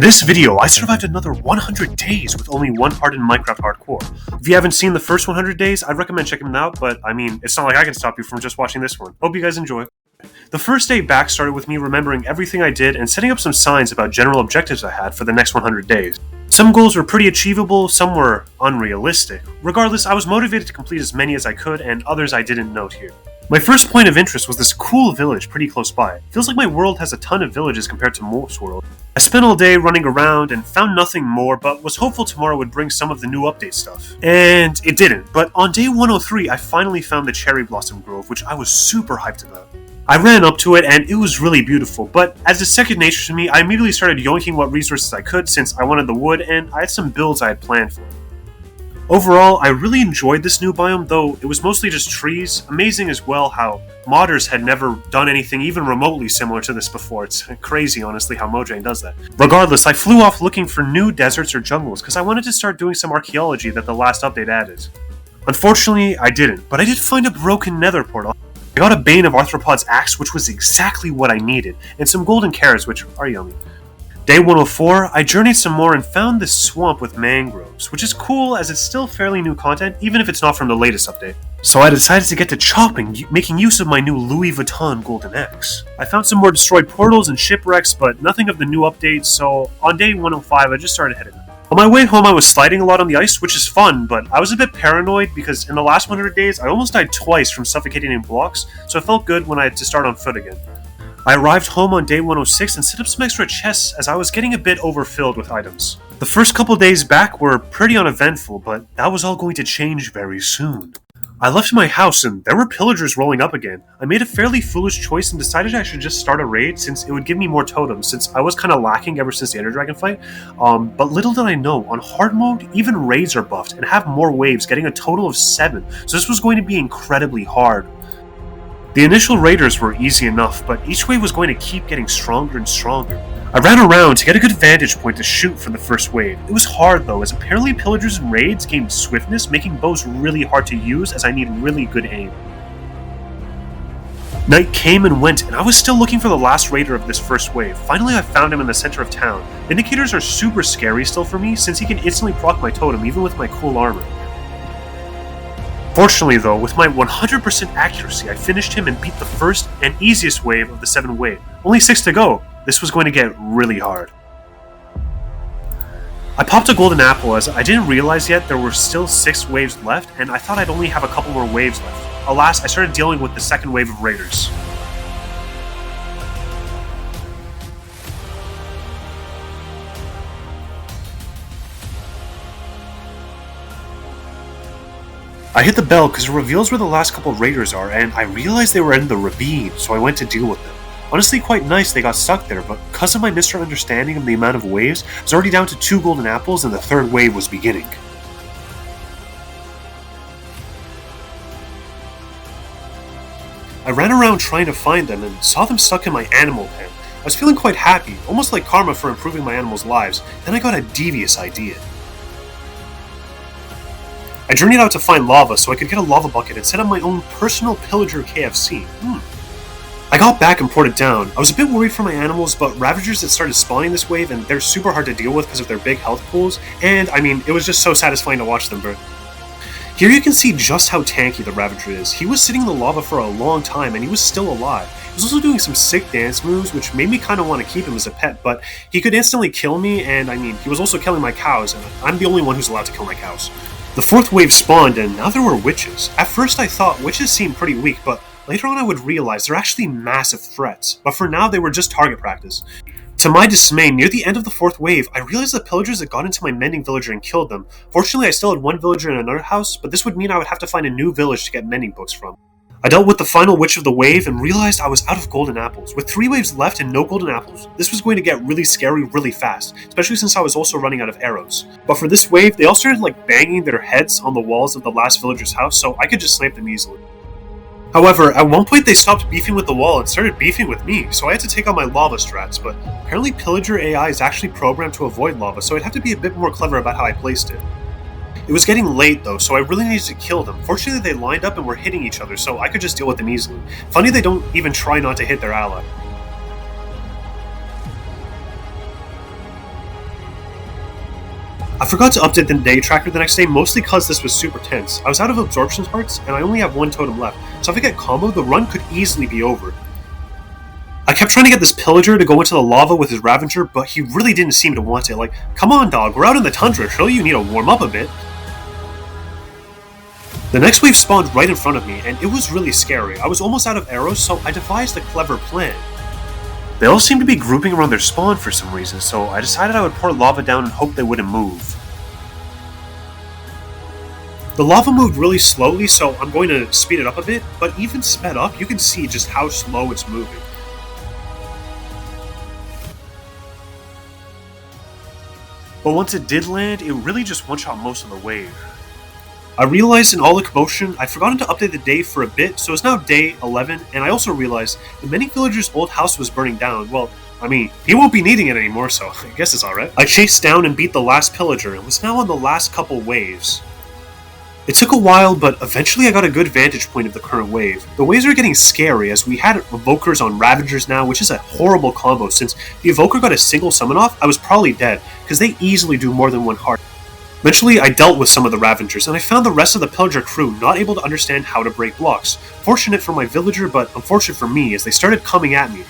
this video, I survived another 100 days with only one heart in Minecraft Hardcore. If you haven't seen the first 100 days, I'd recommend checking them out, but I mean, it's not like I can stop you from just watching this one. Hope you guys enjoy. The first day back started with me remembering everything I did and setting up some signs about general objectives I had for the next 100 days. Some goals were pretty achievable, some were unrealistic. Regardless, I was motivated to complete as many as I could, and others I didn't note here. My first point of interest was this cool village pretty close by. It feels like my world has a ton of villages compared to most worlds. I spent all day running around and found nothing more, but was hopeful tomorrow would bring some of the new update stuff. And it didn't, but on day 103 I finally found the Cherry Blossom Grove, which I was super hyped about. I ran up to it and it was really beautiful, but as a second nature to me, I immediately started yoinking what resources I could since I wanted the wood and I had some builds I had planned for. Overall, I really enjoyed this new biome, though it was mostly just trees. Amazing as well how modders had never done anything even remotely similar to this before. It's crazy, honestly, how Mojang does that. Regardless, I flew off looking for new deserts or jungles because I wanted to start doing some archaeology that the last update added. Unfortunately, I didn't, but I did find a broken nether portal. I got a Bane of Arthropod's axe, which was exactly what I needed, and some golden carrots, which are yummy. Day 104, I journeyed some more and found this swamp with mangroves, which is cool as it's still fairly new content, even if it's not from the latest update. So I decided to get to chopping, making use of my new Louis Vuitton golden axe. I found some more destroyed portals and shipwrecks, but nothing of the new updates, so on day 105 I just started heading out. On my way home I was sliding a lot on the ice, which is fun, but I was a bit paranoid because in the last 100 days I almost died twice from suffocating in blocks, so it felt good when I had to start on foot again. I arrived home on day 106 and set up some extra chests as I was getting a bit overfilled with items. The first couple days back were pretty uneventful, but that was all going to change very soon. I left my house and there were pillagers rolling up again. I made a fairly foolish choice and decided I should just start a raid since it would give me more totems since I was kind of lacking ever since the Ender Dragon fight. But little did I know, on hard mode, even raids are buffed and have more waves, getting a total of 7, so this was going to be incredibly hard. The initial raiders were easy enough, but each wave was going to keep getting stronger and stronger. I ran around to get a good vantage point to shoot for the first wave. It was hard though, as apparently pillagers and raids gained swiftness, making bows really hard to use as I need really good aim. Night came and went, and I was still looking for the last raider of this first wave. Finally I found him in the center of town. Indicators are super scary still for me, since he can instantly proc my totem even with my cool armor. Fortunately though, with my 100% accuracy, I finished him and beat the first and easiest wave of the 7 wave. Only 6 to go. This was going to get really hard. I popped a golden apple as I didn't realize yet there were still 6 waves left and I thought I'd only have a couple more waves left. Alas, I started dealing with the second wave of raiders. I hit the bell because it reveals where the last couple raiders are, and I realized they were in the ravine, so I went to deal with them. Honestly quite nice they got stuck there, but because of my misunderstanding of the amount of waves, I was already down to 2 golden apples and the third wave was beginning. I ran around trying to find them and saw them stuck in my animal pen. I was feeling quite happy, almost like karma for improving my animals' lives. Then I got a devious idea. I journeyed out to find lava so I could get a lava bucket and set up my own personal pillager KFC. I got back and poured it down. I was a bit worried for my animals, but Ravagers had started spawning this wave and they're super hard to deal with because of their big health pools, and I mean, it was just so satisfying to watch them burn. Here you can see just how tanky the Ravager is. He was sitting in the lava for a long time and he was still alive. He was also doing some sick dance moves which made me kind of want to keep him as a pet, but he could instantly kill me, and I mean, he was also killing my cows, and I'm the only one who's allowed to kill my cows. The fourth wave spawned, and now there were witches. At first I thought witches seemed pretty weak, but later on I would realize they're actually massive threats. But for now, they were just target practice. To my dismay, near the end of the fourth wave, I realized the pillagers had got into my mending villager and killed them. Fortunately, I still had one villager in another house, but this would mean I would have to find a new village to get mending books from. I dealt with the final witch of the wave and realized I was out of golden apples. With 3 waves left and no golden apples, this was going to get really scary really fast, especially since I was also running out of arrows. But for this wave, they all started banging their heads on the walls of the last villager's house, so I could just snipe them easily. However, at one point they stopped beefing with the wall and started beefing with me, so I had to take on my lava strats, but apparently pillager AI is actually programmed to avoid lava, so I'd have to be a bit more clever about how I placed it. It was getting late though, so I really needed to kill them. Fortunately they lined up and were hitting each other, so I could just deal with them easily. Funny they don't even try not to hit their ally. I forgot to update the day tracker the next day, mostly because this was super tense. I was out of absorption parts, and I only have one totem left, so if I get combo, the run could easily be over. I kept trying to get this pillager to go into the lava with his Ravager, but he really didn't seem to want it. Like, come on dog, we're out in the tundra, surely you need to warm up a bit. The next wave spawned right in front of me, and it was really scary. I was almost out of arrows, so I devised a clever plan. They all seemed to be grouping around their spawn for some reason, so I decided I would pour lava down and hope they wouldn't move. The lava moved really slowly, so I'm going to speed it up a bit, but even sped up, you can see just how slow it's moving. But once it did land, it really just one-shot most of the wave. I realized in all the commotion, I'd forgotten to update the day for a bit, so it's now day 11, and I also realized the many villagers' old house was burning down. Well, I mean, he won't be needing it anymore, so I guess it's alright. I chased down and beat the last pillager, and was now on the last couple waves. It took a while, but eventually I got a good vantage point of the current wave. The waves are getting scary, as we had Evokers on Ravagers now, which is a horrible combo. Since the Evoker got a single summon off, I was probably dead, because they easily do more than one heart. Eventually, I dealt with some of the Ravagers, and I found the rest of the Pillager crew not able to understand how to break blocks. Fortunate for my villager, but unfortunate for me, as they started coming at me.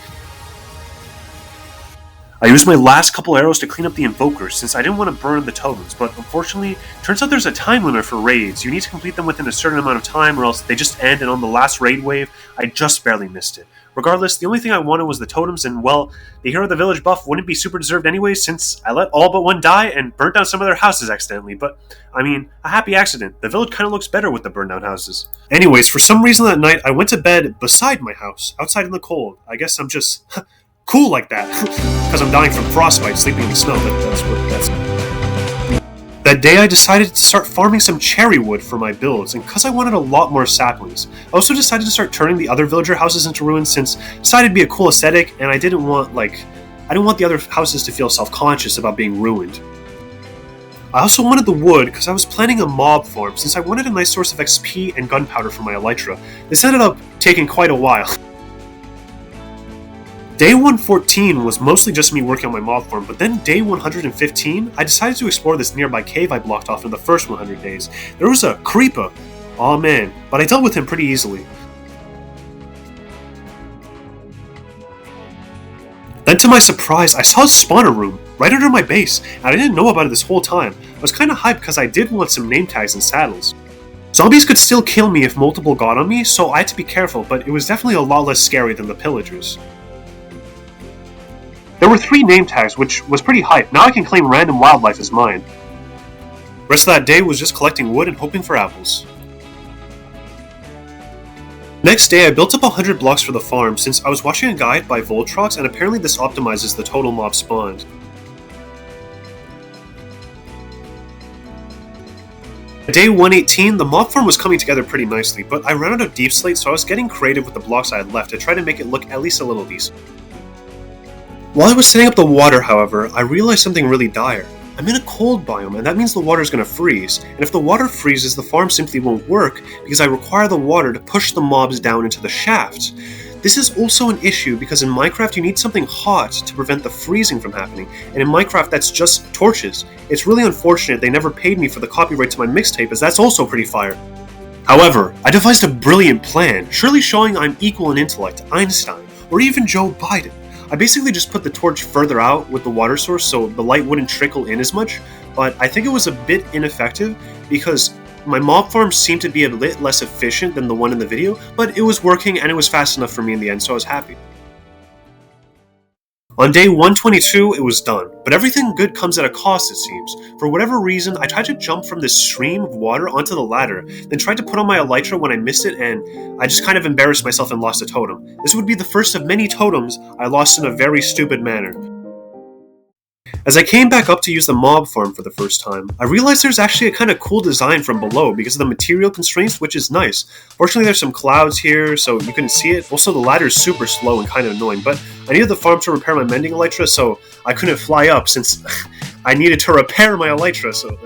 I used my last couple arrows to clean up the Invokers, since I didn't want to burn the totems, but unfortunately, turns out there's a time limit for raids. You need to complete them within a certain amount of time, or else they just end, and on the last raid wave, I just barely missed it. Regardless, the only thing I wanted was the totems, and well, the Hero of the Village buff wouldn't be super deserved anyway, since I let all but one die and burnt down some of their houses accidentally, but, I mean, a happy accident. The village kinda looks better with the burned down houses. Anyways, for some reason that night, I went to bed beside my house, outside in the cold. I guess I'm just cool like that, because I'm dying from frostbite, sleeping in the snow, but that's... That day I decided to start farming some cherry wood for my builds, and because I wanted a lot more saplings. I also decided to start turning the other villager houses into ruins, since I decided to be a cool aesthetic, and I didn't want the other houses to feel self-conscious about being ruined. I also wanted the wood because I was planning a mob farm, since I wanted a nice source of XP and gunpowder for my elytra. This ended up taking quite a while. Day 114 was mostly just me working on my mob farm, but then day 115, I decided to explore this nearby cave I blocked off in the first 100 days. There was a creeper. Aw man, but I dealt with him pretty easily. Then to my surprise, I saw a spawner room right under my base, and I didn't know about it this whole time. I was kinda hyped because I did want some name tags and saddles. Zombies could still kill me if multiple got on me, so I had to be careful, but it was definitely a lot less scary than the pillagers. There were 3 name tags, which was pretty hype. Now I can claim random wildlife as mine. The rest of that day was just collecting wood and hoping for apples. Next day, I built up 100 blocks for the farm, since I was watching a guide by Voltrox, and apparently this optimizes the total mob spawned. Day 118, the mob farm was coming together pretty nicely, but I ran out of deep slate, so I was getting creative with the blocks I had left to try to make it look at least a little decent. While I was setting up the water, however, I realized something really dire. I'm in a cold biome, and that means the water is going to freeze, and if the water freezes, the farm simply won't work, because I require the water to push the mobs down into the shaft. This is also an issue, because in Minecraft you need something hot to prevent the freezing from happening, and in Minecraft that's just torches. It's really unfortunate they never paid me for the copyright to my mixtape, as that's also pretty fire. However, I devised a brilliant plan, surely showing I'm equal in intellect to Einstein, or even Joe Biden. I basically just put the torch further out with the water source so the light wouldn't trickle in as much, but I think it was a bit ineffective because my mob farm seemed to be a bit less efficient than the one in the video, but it was working and it was fast enough for me in the end, so I was happy. On day 122, it was done, but everything good comes at a cost, it seems. For whatever reason, I tried to jump from this stream of water onto the ladder, then tried to put on my elytra when I missed it, and I just kind of embarrassed myself and lost a totem. This would be the first of many totems I lost in a very stupid manner. As I came back up to use the mob farm for the first time, I realized there's actually a kind of cool design from below because of the material constraints, which is nice. Fortunately, there's some clouds here, so you couldn't see it. Also, the ladder is super slow and kind of annoying, but I needed the farm to repair my mending elytra, so I couldn't fly up since I needed to repair my elytra, so...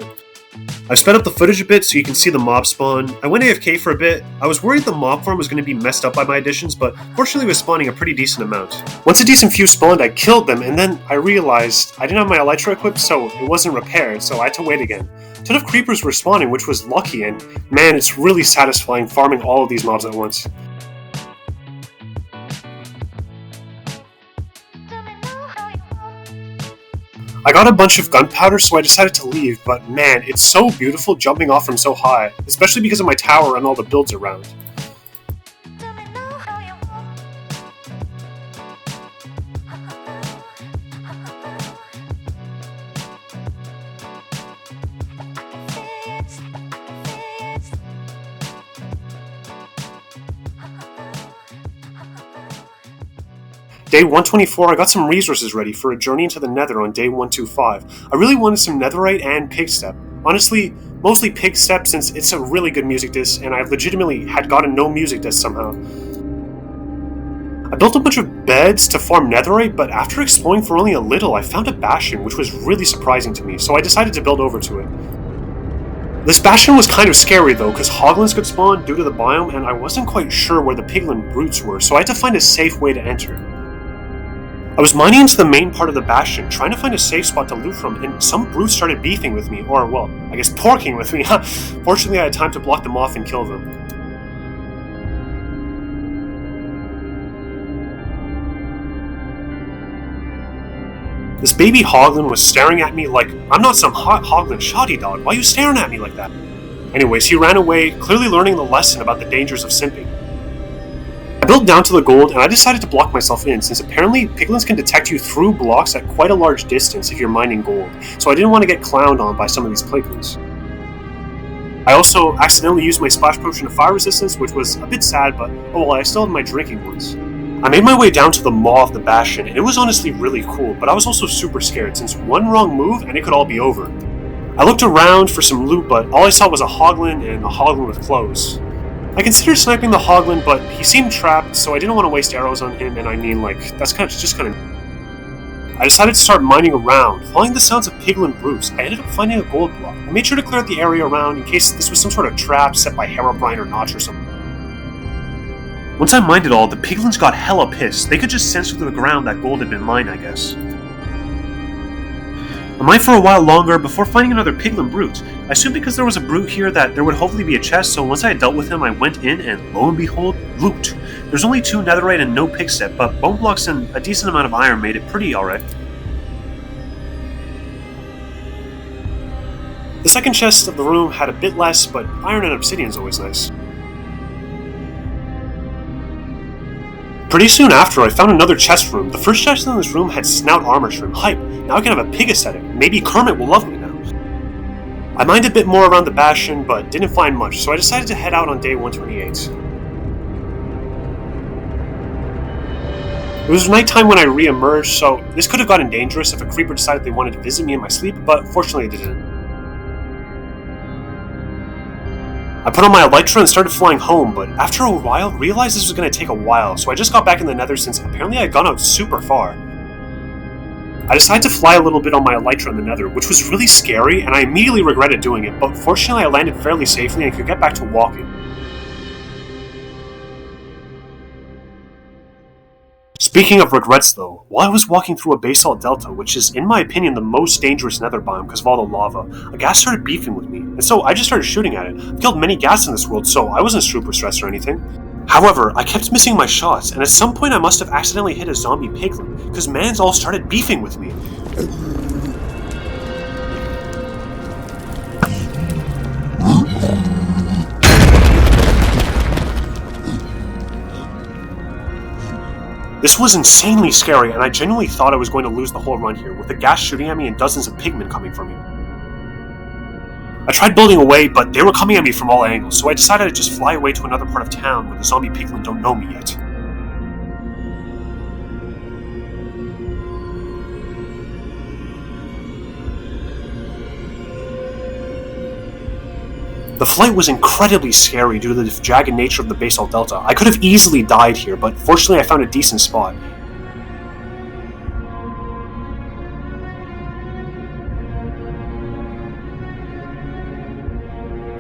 I've sped up the footage a bit so you can see the mob spawn. I went AFK for a bit. I was worried the mob farm was going to be messed up by my additions, but fortunately it was spawning a pretty decent amount. Once a decent few spawned, I killed them, and then I realized I didn't have my elytra equipped, so it wasn't repaired, so I had to wait again. A ton of creepers were spawning, which was lucky, and man, it's really satisfying farming all of these mobs at once. I got a bunch of gunpowder, so I decided to leave, but man, it's so beautiful jumping off from so high, especially because of my tower and all the builds around. Day 124, I got some resources ready for a journey into the nether on day 125. I really wanted some netherite and pigstep. Honestly, mostly pigstep since it's a really good music disc, and I've legitimately had gotten no music disc somehow. I built a bunch of beds to farm netherite, but after exploring for only a little, I found a bastion, which was really surprising to me, so I decided to build over to it. This bastion was kind of scary though, because hoglins could spawn due to the biome, and I wasn't quite sure where the piglin brutes were, so I had to find a safe way to enter. I was mining into the main part of the bastion, trying to find a safe spot to loot from, and some brutes started beefing with me, or, well, I guess porking with me. Fortunately, I had time to block them off and kill them. This baby hoglin was staring at me like, I'm not some hot hoglin shoddy dog, why are you staring at me like that? Anyways, he ran away, clearly learning the lesson about the dangers of simping. I built down to the gold, and I decided to block myself in, since apparently piglins can detect you through blocks at quite a large distance if you're mining gold, so I didn't want to get clowned on by some of these piglins. I also accidentally used my splash potion of fire resistance, which was a bit sad, but oh well, I still had my drinking ones. I made my way down to the maw of the bastion, and it was honestly really cool, but I was also super scared, since one wrong move and it could all be over. I looked around for some loot, but all I saw was a hoglin and a hoglin with clothes. I considered sniping the hoglin, but he seemed trapped, so I didn't want to waste arrows on him, and I mean, like, that's just kind of... I decided to start mining around, following the sounds of piglin brutes. I ended up finding a gold block. I made sure to clear out the area around in case this was some sort of trap set by Herobrine or Notch or something. Once I mined it all, the piglins got hella pissed. They could just sense through the ground that gold had been mined, I guess. I mined for a while longer before finding another piglin brute. I assumed because there was a brute here that there would hopefully be a chest, so once I had dealt with him, I went in and lo and behold, loot. There's only 2 netherite and no pigstep, but bone blocks and a decent amount of iron made it pretty alright. The second chest of the room had a bit less, but iron and obsidian's always nice. Pretty soon after, I found another chest room. The first chest in this room had snout armor trim. Hype! Now I can have a pig aesthetic. Maybe Kermit will love me now. I mined a bit more around the bastion, but didn't find much, so I decided to head out on day 128. It was nighttime when I re-emerged, so this could have gotten dangerous if a creeper decided they wanted to visit me in my sleep, but fortunately it didn't. I put on my elytra and started flying home, but after a while, realized this was going to take a while, so I just got back in the nether since apparently I had gone out super far. I decided to fly a little bit on my elytra in the nether, which was really scary, and I immediately regretted doing it, but fortunately I landed fairly safely and could get back to walking. Speaking of regrets though, while I was walking through a basalt delta, which is in my opinion the most dangerous nether biome because of all the lava, a ghast started beefing with me, and so I just started shooting at it. I've killed many ghasts in this world, so I wasn't super stressed or anything. However, I kept missing my shots, and at some point I must have accidentally hit a zombie piglin, because mans all started beefing with me. This was insanely scary, and I genuinely thought I was going to lose the whole run here, with the ghast shooting at me and dozens of pigmen coming from me. I tried building away, but they were coming at me from all angles, so I decided to just fly away to another part of town where the zombie piglin don't know me yet. The flight was incredibly scary due to the jagged nature of the basalt delta. I could have easily died here, but fortunately I found a decent spot.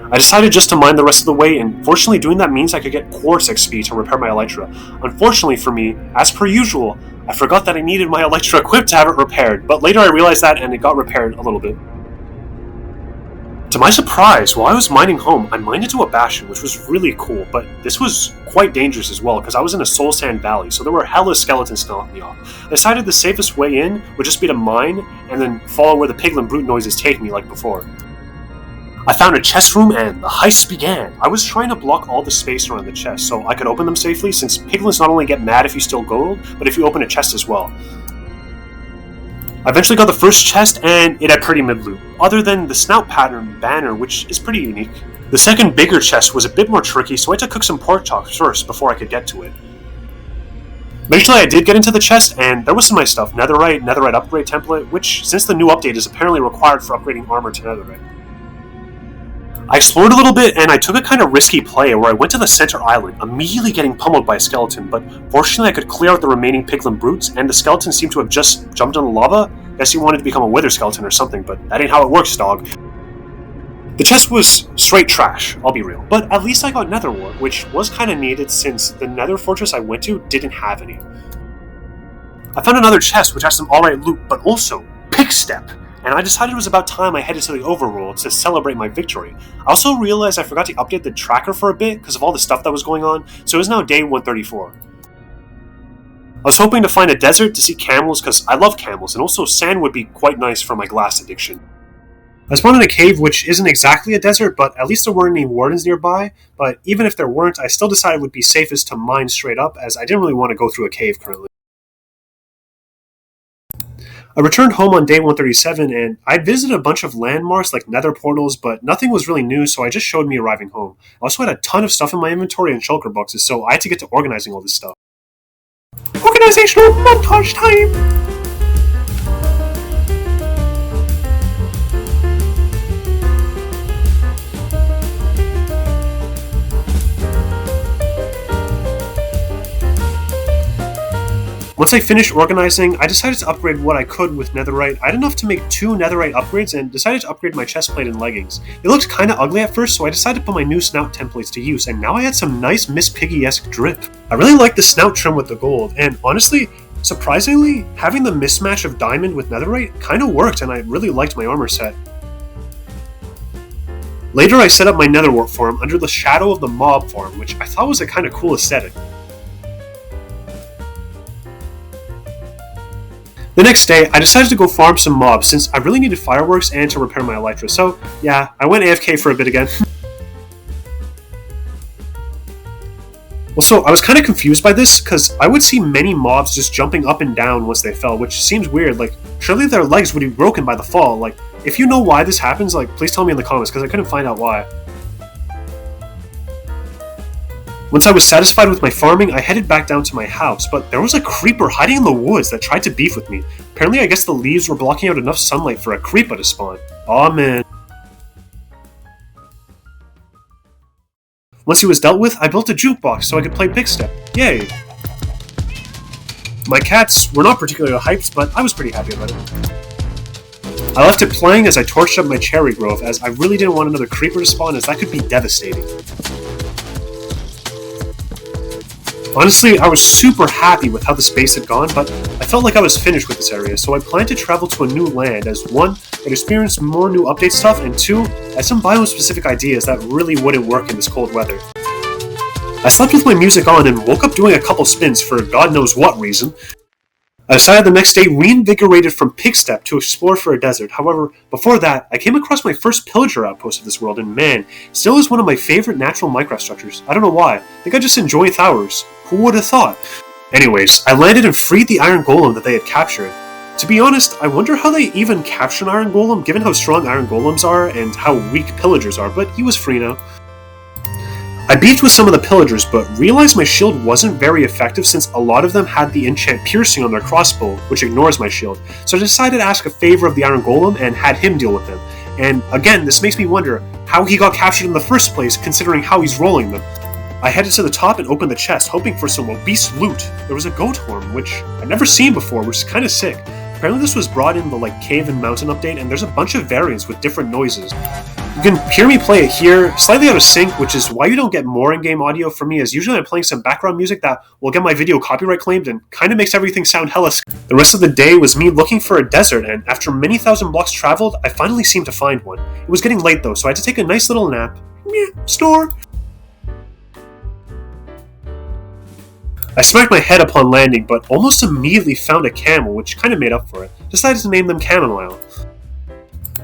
I decided just to mine the rest of the way, and fortunately doing that means I could get quartz XP to repair my Elytra. Unfortunately for me, as per usual, I forgot that I needed my Elytra equipped to have it repaired, but later I realized that and it got repaired a little bit. To my surprise, while I was mining home, I mined into a bastion, which was really cool, but this was quite dangerous as well, because I was in a soul sand valley, so there were hella skeletons to knock me off. I decided the safest way in would just be to mine, and then follow where the piglin brute noises take me like before. I found a chest room and the heist began. I was trying to block all the space around the chest so I could open them safely, since piglins not only get mad if you steal gold, but if you open a chest as well. I eventually got the first chest and it had pretty mid loot, other than the snout pattern banner, which is pretty unique. The second bigger chest was a bit more tricky, so I had to cook some pork chops first before I could get to it. Eventually I did get into the chest, and there was some nice stuff. Netherite upgrade template, which since the new update is apparently required for upgrading armor to netherite. I explored a little bit, and I took a kind of risky play where I went to the center island, immediately getting pummeled by a skeleton, but fortunately I could clear out the remaining piglin brutes, and the skeleton seemed to have just jumped on the lava. Guess he wanted to become a wither skeleton or something, but that ain't how it works, dog. The chest was straight trash, I'll be real, but at least I got nether wart, which was kind of needed since the nether fortress I went to didn't have any. I found another chest which has some alright loot, but also pick step. And I decided it was about time I headed to the overworld to celebrate my victory. I also realized I forgot to update the tracker for a bit because of all the stuff that was going on, so it is now day 134. I was hoping to find a desert to see camels because I love camels, and also sand would be quite nice for my glass addiction. I spawned in a cave which isn't exactly a desert, but at least there weren't any wardens nearby, but even if there weren't, I still decided it would be safest to mine straight up as I didn't really want to go through a cave currently. I returned home on day 137, and I'd visited a bunch of landmarks like nether portals, but nothing was really new, so I just showed me arriving home. I also had a ton of stuff in my inventory and shulker boxes, so I had to get to organizing all this stuff. Organizational montage time! Once I finished organizing, I decided to upgrade what I could with netherite. I had enough to make 2 netherite upgrades and decided to upgrade my chestplate and leggings. It looked kinda ugly at first, so I decided to put my new snout templates to use, and now I had some nice Miss Piggy-esque drip. I really liked the snout trim with the gold, and honestly, surprisingly, having the mismatch of diamond with netherite kinda worked, and I really liked my armor set. Later I set up my netherwart farm under the shadow of the mob farm, which I thought was a kinda cool aesthetic. The next day, I decided to go farm some mobs since I really needed fireworks and to repair my elytra, so yeah, I went AFK for a bit again. Also, I was kind of confused by this, because I would see many mobs just jumping up and down once they fell, which seems weird. Like, surely their legs would be broken by the fall. Like, if you know why this happens, like, please tell me in the comments, because I couldn't find out why. Once I was satisfied with my farming, I headed back down to my house, but there was a creeper hiding in the woods that tried to beef with me. Apparently, I guess the leaves were blocking out enough sunlight for a creeper to spawn. Aw, man. Once he was dealt with, I built a jukebox so I could play Big Step. Yay! My cats were not particularly hyped, but I was pretty happy about it. I left it playing as I torched up my cherry grove, as I really didn't want another creeper to spawn, as that could be devastating. Honestly, I was super happy with how the space had gone, but I felt like I was finished with this area, so I planned to travel to a new land as 1, I'd experience more new update stuff, and 2, I had some biome-specific ideas that really wouldn't work in this cold weather. I slept with my music on and woke up doing a couple spins for God knows what reason. I decided the next day reinvigorated from Pigstep to explore for a desert. However, before that, I came across my first pillager outpost of this world, and man, still is one of my favorite natural microstructures. I don't know why. I think I just enjoy towers. Who would have thought? Anyways, I landed and freed the iron golem that they had captured. To be honest, I wonder how they even captured an iron golem, given how strong iron golems are and how weak pillagers are, but he was free now. I beefed with some of the pillagers, but realized my shield wasn't very effective since a lot of them had the enchant piercing on their crossbow, which ignores my shield, so I decided to ask a favor of the iron golem and had him deal with them. And again, this makes me wonder how he got captured in the first place, considering how he's rolling them. I headed to the top and opened the chest, hoping for some obese loot. There was a goat horn, which I'd never seen before, which is kind of sick. Apparently this was brought in the cave and mountain update, and there's a bunch of variants with different noises. You can hear me play it here, slightly out of sync, which is why you don't get more in-game audio from me, as usually I'm playing some background music that will get my video copyright claimed and kind of makes everything sound hella. The rest of the day was me looking for a desert, and after many thousand blocks traveled, I finally seemed to find one. It was getting late though, so I had to take a nice little nap. Snore! I smacked my head upon landing, but almost immediately found a camel, which kind of made up for it. Decided to name them Chamomile.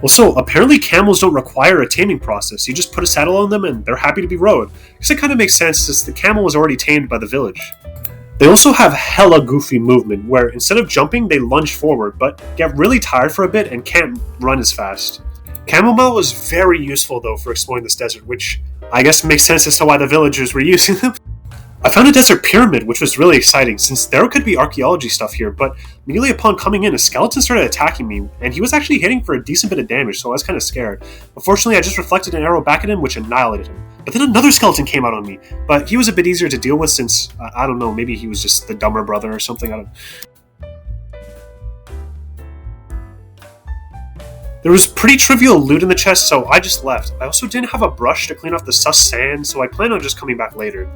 Also, apparently camels don't require a taming process. You just put a saddle on them and they're happy to be rode. Because it kind of makes sense since the camel was already tamed by the village. They also have hella goofy movement, where instead of jumping, they lunge forward, but get really tired for a bit and can't run as fast. Chamomile was very useful though for exploring this desert, which I guess makes sense as to why the villagers were using them. I found a desert pyramid, which was really exciting, since there could be archaeology stuff here, but immediately upon coming in, a skeleton started attacking me, and he was actually hitting for a decent bit of damage, so I was kind of scared. Unfortunately, I just reflected an arrow back at him, which annihilated him. But then another skeleton came out on me, but he was a bit easier to deal with since, I don't know, maybe he was just the dumber brother or something, I don't know. There was pretty trivial loot in the chest, so I just left. I also didn't have a brush to clean off the sus sand, so I plan on just coming back later.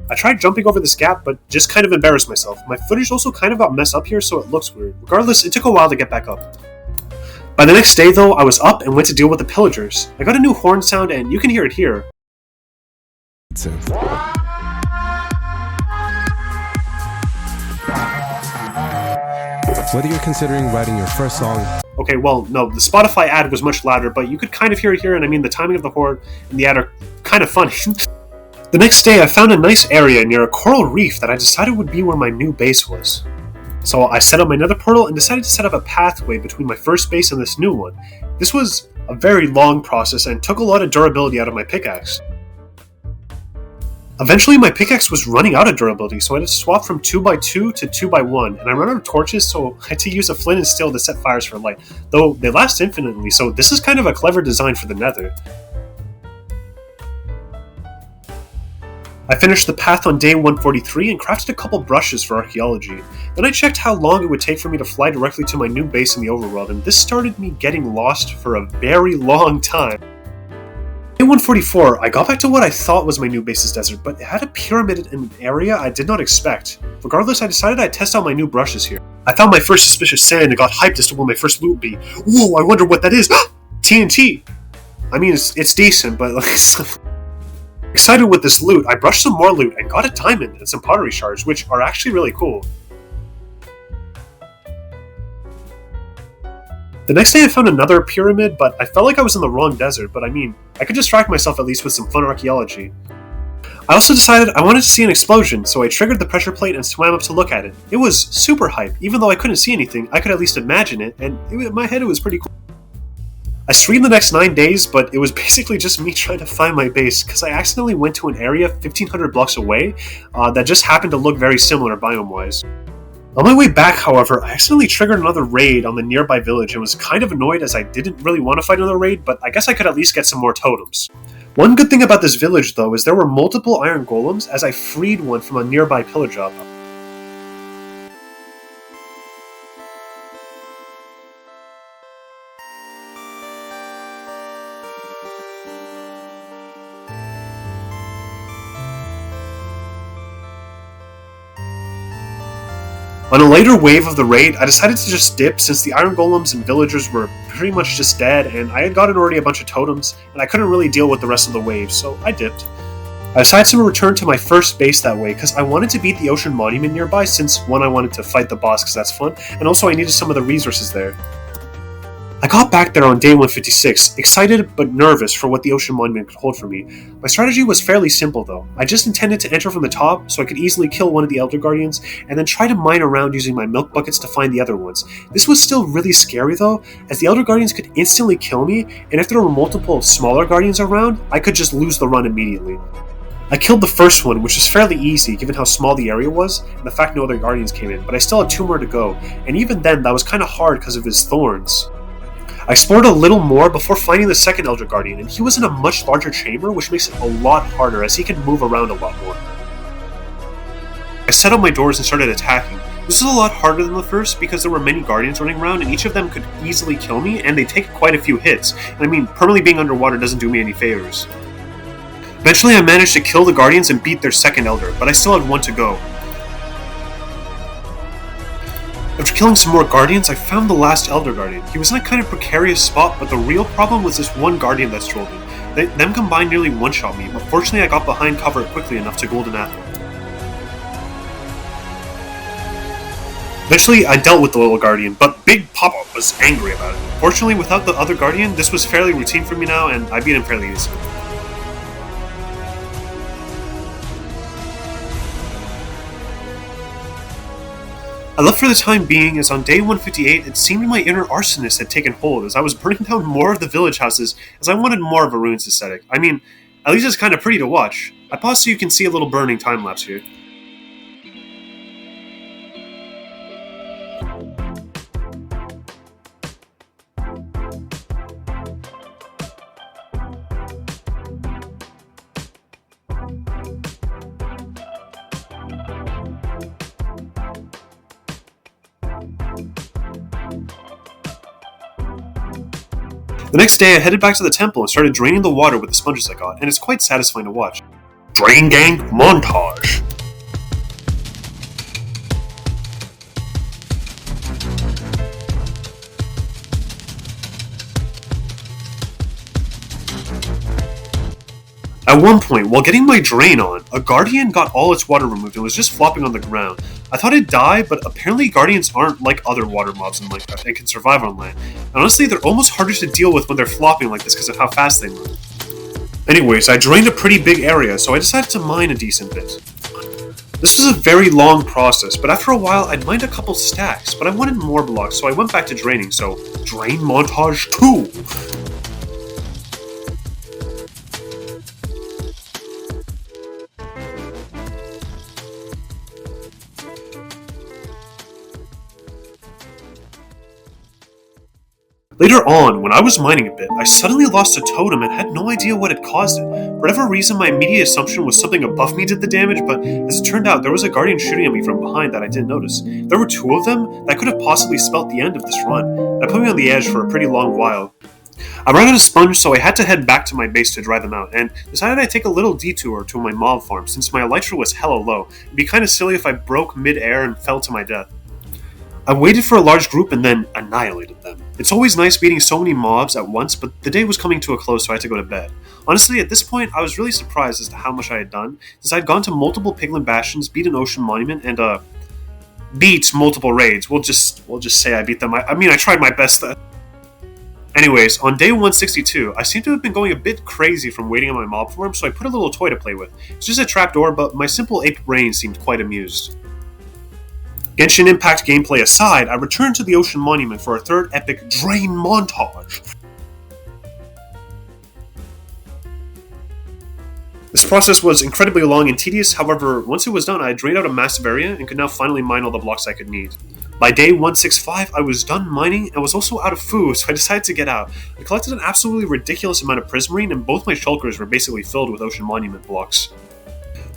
I tried jumping over this gap, but just kind of embarrassed myself. My footage also kind of got messed up here, so it looks weird. Regardless, it took a while to get back up. By the next day, though, I was up and went to deal with the pillagers. I got a new horn sound, and you can hear it here. Whether you're considering writing your first song... Okay, well, no, the Spotify ad was much louder, but you could kind of hear it here, and I mean, the timing of the horn and the ad are kind of funny. The next day, I found a nice area near a coral reef that I decided would be where my new base was. So I set up my nether portal and decided to set up a pathway between my first base and this new one. This was a very long process and took a lot of durability out of my pickaxe. Eventually, my pickaxe was running out of durability, so I had to swap from 2x2 to 2x1, and I ran out of torches, so I had to use a flint and steel to set fires for light, though they last infinitely, so this is kind of a clever design for the nether. I finished the path on day 143 and crafted a couple brushes for archaeology. Then I checked how long it would take for me to fly directly to my new base in the overworld, and this started me getting lost for a very long time. Day 144, I got back to what I thought was my new base's desert, but it had a pyramid in an area I did not expect. Regardless, I decided I'd test out my new brushes here. I found my first suspicious sand and got hyped as to what my first loot would be. Whoa, I wonder what that is! TNT! I mean, it's decent, but like... Excited with this loot, I brushed some more loot and got a diamond and some pottery shards, which are actually really cool. The next day I found another pyramid, but I felt like I was in the wrong desert, but I mean, I could distract myself at least with some fun archaeology. I also decided I wanted to see an explosion, so I triggered the pressure plate and swam up to look at it. It was super hype. Even though I couldn't see anything, I could at least imagine it, and in my head it was pretty cool. I streamed the next 9 days, but it was basically just me trying to find my base, because I accidentally went to an area 1,500 blocks away that just happened to look very similar biome-wise. On my way back, however, I accidentally triggered another raid on the nearby village and was kind of annoyed as I didn't really want to fight another raid, but I guess I could at least get some more totems. One good thing about this village, though, is there were multiple iron golems as I freed one from a nearby pillar job. On a later wave of the raid, I decided to just dip since the iron golems and villagers were pretty much just dead, and I had gotten already a bunch of totems, and I couldn't really deal with the rest of the wave, so I dipped. I decided to return to my first base that way because I wanted to beat the ocean monument nearby since, one, I wanted to fight the boss because that's fun, and also I needed some of the resources there. I got back there on day 156, excited but nervous for what the ocean monument could hold for me. My strategy was fairly simple though. I just intended to enter from the top so I could easily kill one of the Elder Guardians, and then try to mine around using my milk buckets to find the other ones. This was still really scary though, as the Elder Guardians could instantly kill me, and if there were multiple smaller Guardians around, I could just lose the run immediately. I killed the first one, which was fairly easy given how small the area was, and the fact no other Guardians came in, but I still had 2 more to go, and even then that was kinda hard because of his thorns. I explored a little more before finding the second Elder Guardian, and he was in a much larger chamber, which makes it a lot harder as he can move around a lot more. I set up my doors and started attacking. This is a lot harder than the first because there were many guardians running around and each of them could easily kill me and they take quite a few hits. And I mean, permanently being underwater doesn't do me any favors. Eventually I managed to kill the guardians and beat their second elder, but I still had one to go. After killing some more guardians, I found the last elder guardian. He was in a kind of precarious spot, but the real problem was this one guardian that strolled in. Them combined nearly one-shot me, but fortunately I got behind cover quickly enough to golden apple. Eventually, I dealt with the little guardian, but Big Papa was angry about it. Fortunately, without the other guardian, this was fairly routine for me now, and I beat him fairly easily. I left for the time being, as on day 158, it seemed my inner arsonist had taken hold, as I was burning down more of the village houses, as I wanted more of a ruins aesthetic. I mean, at least it's kind of pretty to watch. I pause so you can see a little burning time-lapse here. The next day, I headed back to the temple and started draining the water with the sponges I got, and it's quite satisfying to watch. Drain Gang Montage. At one point, while getting my drain on, a guardian got all its water removed and was just flopping on the ground. I thought it'd die, but apparently guardians aren't like other water mobs in Minecraft and can survive on land. And honestly, they're almost harder to deal with when they're flopping like this because of how fast they move. Anyways, I drained a pretty big area, so I decided to mine a decent bit. This was a very long process, but after a while I'd mined a couple stacks, but I wanted more blocks, so I went back to draining, so Drain Montage 2! Later on, when I was mining a bit, I suddenly lost a totem and had no idea what had caused it. For whatever reason, my immediate assumption was something above me did the damage, but as it turned out, there was a guardian shooting at me from behind that I didn't notice. There were two of them that could have possibly spelt the end of this run. That put me on the edge for a pretty long while. I ran out of sponge, so I had to head back to my base to dry them out, and decided I'd take a little detour to my mob farm since my elytra was hella low. It'd be kinda silly if I broke mid-air and fell to my death. I waited for a large group and then annihilated them. It's always nice beating so many mobs at once, but the day was coming to a close, so I had to go to bed. Honestly, at this point, I was really surprised as to how much I had done, since I'd gone to multiple piglin bastions, beat an ocean monument, and beat multiple raids. We'll just say I beat them. I mean, I tried my best. Anyways, on day 162, I seem to have been going a bit crazy from waiting on my mob farm, so I put a little toy to play with. It's just a trapdoor, but my simple ape brain seemed quite amused. Genshin Impact gameplay aside, I returned to the Ocean Monument for a third epic Drain Montage. This process was incredibly long and tedious, however, once it was done, I had drained out a massive area and could now finally mine all the blocks I could need. By day 165, I was done mining and was also out of food, so I decided to get out. I collected an absolutely ridiculous amount of prismarine, and both my shulkers were basically filled with Ocean Monument blocks.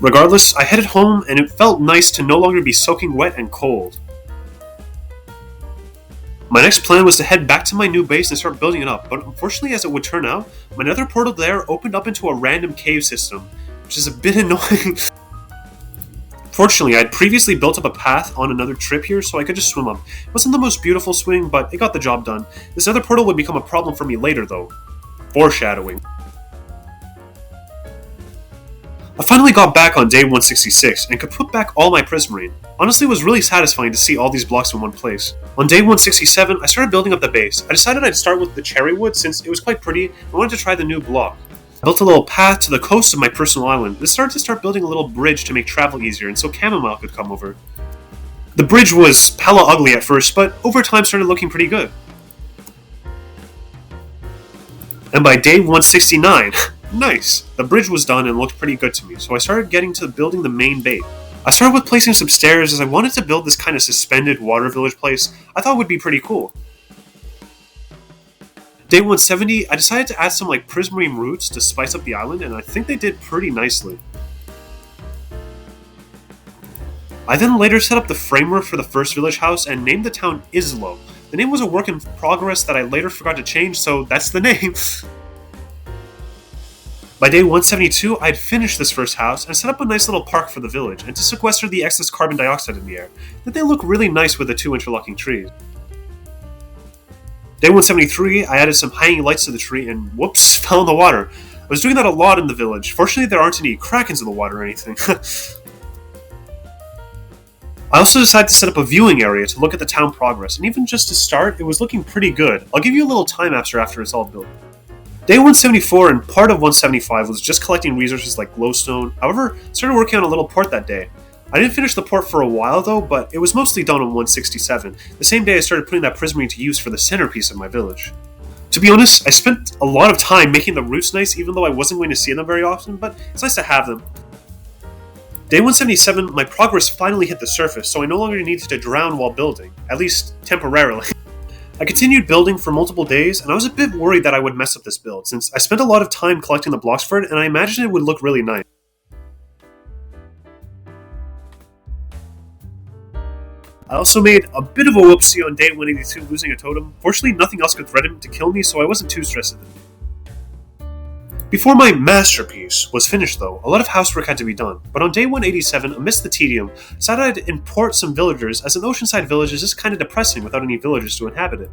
Regardless, I headed home, and it felt nice to no longer be soaking wet and cold. My next plan was to head back to my new base and start building it up, but unfortunately, as it would turn out, my nether portal there opened up into a random cave system, which is a bit annoying. Fortunately, I had previously built up a path on another trip here, so I could just swim up. It wasn't the most beautiful swing, but it got the job done. This other portal would become a problem for me later, though. Foreshadowing. I finally got back on day 166 and could put back all my prismarine. Honestly, it was really satisfying to see all these blocks in one place. On day 167, I started building up the base. I decided I'd start with the cherry wood since it was quite pretty and I wanted to try the new block. I built a little path to the coast of my personal island. This started to start building a little bridge to make travel easier and so Chamomile could come over. The bridge was hella ugly at first, but over time started looking pretty good. And by day 169, nice! The bridge was done and looked pretty good to me, so I started getting to building the main base. I started with placing some stairs as I wanted to build this kind of suspended water village place I thought would be pretty cool. Day 170, I decided to add some prismarine roots to spice up the island, and I think they did pretty nicely. I then later set up the framework for the first village house and named the town Islo. The name was a work in progress that I later forgot to change, so that's the name. By day 172, I had finished this first house and set up a nice little park for the village and to sequester the excess carbon dioxide in the air. That they look really nice with the two interlocking trees. Day 173, I added some hanging lights to the tree and whoops, fell in the water. I was doing that a lot in the village. Fortunately, there aren't any krakens in the water or anything. I also decided to set up a viewing area to look at the town progress, and even just to start, it was looking pretty good. I'll give you a little time lapse after it's all built. Day 174 and part of 175 was just collecting resources like glowstone. However, I started working on a little port that day. I didn't finish the port for a while though, but it was mostly done on 167. The same day I started putting that prismarine to use for the centerpiece of my village. To be honest, I spent a lot of time making the roots nice even though I wasn't going to see them very often, but it's nice to have them. Day 177, my progress finally hit the surface, so I no longer needed to drown while building, at least temporarily. I continued building for multiple days, and I was a bit worried that I would mess up this build, since I spent a lot of time collecting the blocks for it, and I imagined it would look really nice. I also made a bit of a whoopsie on day 182 losing a totem. Fortunately, nothing else could threaten to kill me, so I wasn't too stressed at it. Before my masterpiece was finished though, a lot of housework had to be done, but on day 187, amidst the tedium, I decided I'd import some villagers, as an oceanside village is just kinda depressing without any villagers to inhabit it.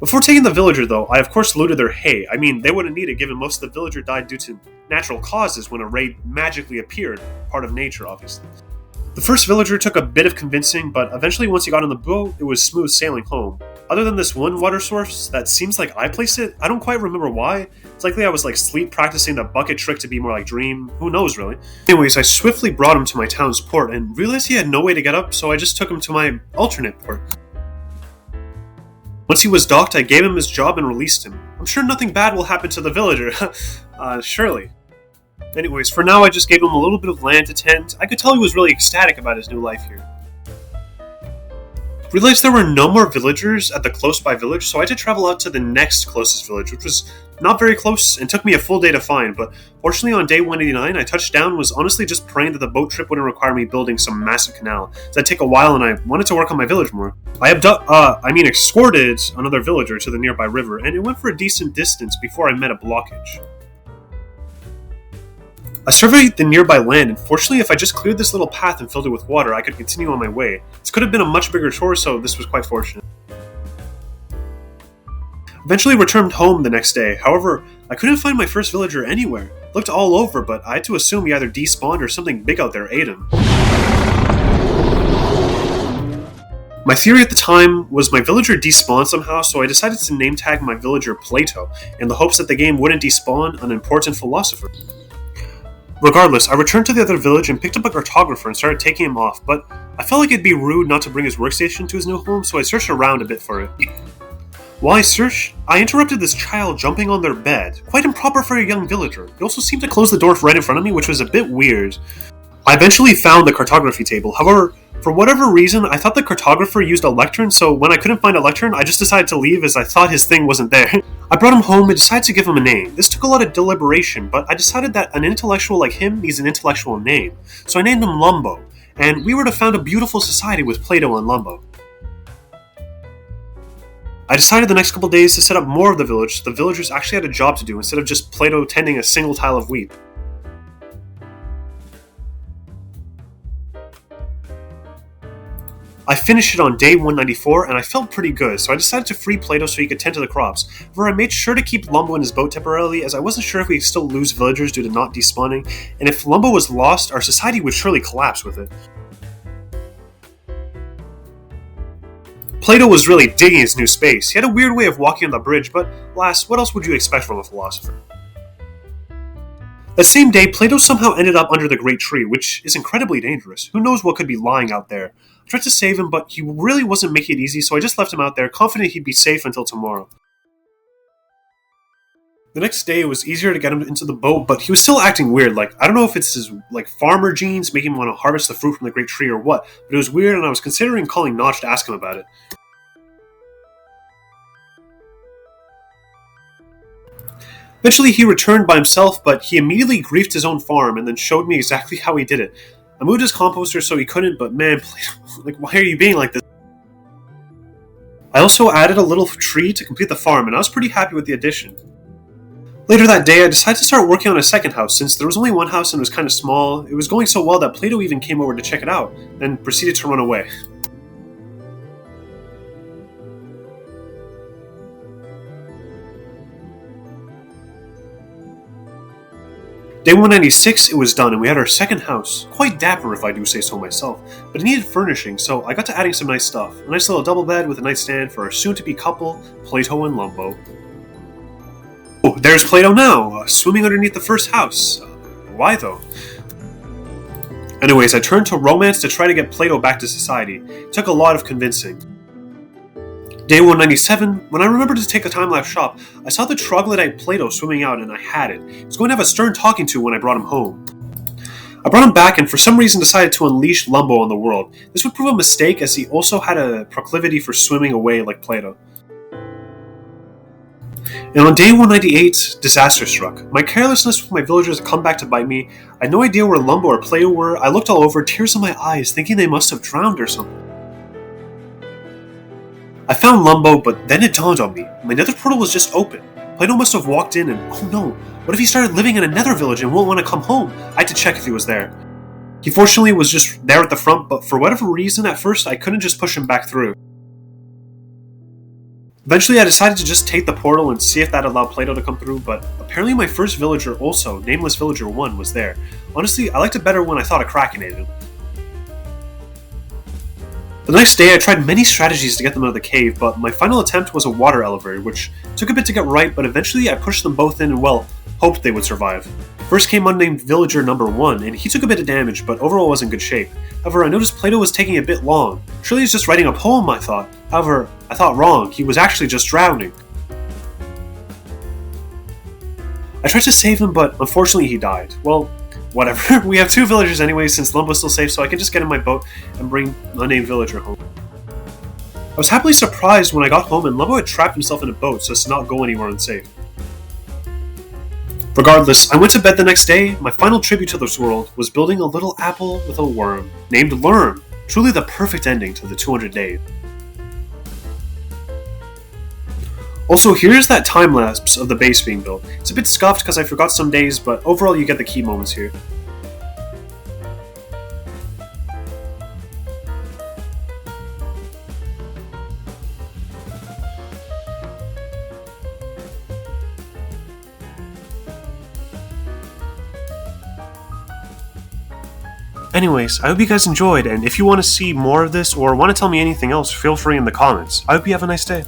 Before taking the villager though, I of course looted their hay. I mean, they wouldn't need it given most of the villager died due to natural causes when a raid magically appeared, part of nature obviously. The first villager took a bit of convincing, but eventually once he got on the boat, it was smooth sailing home. Other than this one water source that seems like I placed it, I don't quite remember why. It's likely I was like sleep practicing the bucket trick to be more like Dream, who knows really. Anyways, I swiftly brought him to my town's port and realized he had no way to get up, so I just took him to my alternate port. Once he was docked, I gave him his job and released him. I'm sure nothing bad will happen to the villager, surely. Anyways, for now I just gave him a little bit of land to tend. I could tell he was really ecstatic about his new life here. Realized there were no more villagers at the close by village, so I had to travel out to the next closest village, which was not very close and took me a full day to find, but fortunately on day 189 I touched down and was honestly just praying that the boat trip wouldn't require me building some massive canal. That'd take a while and I wanted to work on my village more. I escorted another villager to the nearby river, and it went for a decent distance before I met a blockage. I surveyed the nearby land, and fortunately if I just cleared this little path and filled it with water, I could continue on my way. This could have been a much bigger chore, so this was quite fortunate. Eventually returned home the next day, however, I couldn't find my first villager anywhere. Looked all over, but I had to assume he either despawned or something big out there ate him. My theory at the time was my villager despawned somehow, so I decided to name tag my villager Plato, in the hopes that the game wouldn't despawn an important philosopher. Regardless, I returned to the other village and picked up a cartographer and started taking him off, but I felt like it'd be rude not to bring his workstation to his new home, so I searched around a bit for it. While I searched, I interrupted this child jumping on their bed. Quite improper for a young villager. He also seemed to close the door right in front of me, which was a bit weird. I eventually found the cartography table. However, for whatever reason, I thought the cartographer used a lectern, so when I couldn't find a lectern, I just decided to leave as I thought his thing wasn't there. I brought him home and decided to give him a name. This took a lot of deliberation, but I decided that an intellectual like him needs an intellectual name. So I named him Lumbo, and we were to found a beautiful society with Plato and Lumbo. I decided the next couple days to set up more of the village so the villagers actually had a job to do instead of just Plato tending a single tile of wheat. I finished it on day 194 and I felt pretty good, so I decided to free Plato so he could tend to the crops. However, I made sure to keep Lumbo in his boat temporarily as I wasn't sure if we'd still lose villagers due to not despawning, and if Lumbo was lost, our society would surely collapse with it. Plato was really digging his new space. He had a weird way of walking on the bridge, but alas, what else would you expect from a philosopher? That same day, Plato somehow ended up under the great tree, which is incredibly dangerous. Who knows what could be lying out there? I tried to save him, but he really wasn't making it easy, so I just left him out there, confident he'd be safe until tomorrow. The next day, it was easier to get him into the boat, but he was still acting weird. I don't know if it's his farmer genes making him want to harvest the fruit from the great tree or what, but it was weird, and I was considering calling Notch to ask him about it. Eventually, he returned by himself, but he immediately griefed his own farm and then showed me exactly how he did it. I moved his composter so he couldn't, but man, like, why are you being like this? I also added a little tree to complete the farm, and I was pretty happy with the addition. Later that day, I decided to start working on a second house, since there was only one house and it was kind of small. It was going so well that Plato even came over to check it out, then proceeded to run away. Day 196, it was done, and we had our second house. Quite dapper, if I do say so myself, but it needed furnishing, so I got to adding some nice stuff. A nice little double bed with a nightstand for our soon-to-be couple, Plato and Lumbo. Oh, there's Plato now, swimming underneath the first house. Why, though? Anyways, I turned to romance to try to get Plato back to society. It took a lot of convincing. Day 197, when I remembered to take a time-lapse shot, I saw the troglodyte Plato swimming out and I had it. He was going to have a stern talking to when I brought him home. I brought him back and for some reason decided to unleash Lumbo on the world. This would prove a mistake as he also had a proclivity for swimming away like Plato. And on day 198, disaster struck. My carelessness with my villagers had come back to bite me. I had no idea where Lumbo or Plato were. I looked all over, tears in my eyes, thinking they must have drowned or something. I found Lumbo, but then it dawned on me. My nether portal was just open. Plato must have walked in and, oh no, what if he started living in a nether village and won't want to come home? I had to check if he was there. He fortunately was just there at the front, but for whatever reason at first I couldn't just push him back through. Eventually I decided to just take the portal and see if that allowed Plato to come through, but apparently my first villager also, Nameless Villager 1, was there. Honestly, I liked it better when I thought of cracking it. The next day, I tried many strategies to get them out of the cave, but my final attempt was a water elevator, which took a bit to get right, but eventually I pushed them both in and, well, hoped they would survive. First came unnamed villager number 1, and he took a bit of damage, but overall was in good shape. However, I noticed Plato was taking a bit long. Surely he's just writing a poem, I thought. However, I thought wrong. He was actually just drowning. I tried to save him, but unfortunately he died. Well, whatever. We have 2 villagers anyway, since Lumbo's still safe, so I can just get in my boat and bring an unnamed villager home. I was happily surprised when I got home and Lumbo had trapped himself in a boat so as to not go anywhere unsafe. Regardless, I went to bed the next day. My final tribute to this world was building a little apple with a worm, named Lerm. Truly the perfect ending to the 200 days. Also, here's that time-lapse of the base being built. It's a bit scuffed because I forgot some days, but overall you get the key moments here. Anyways, I hope you guys enjoyed, and if you want to see more of this or want to tell me anything else, feel free in the comments. I hope you have a nice day.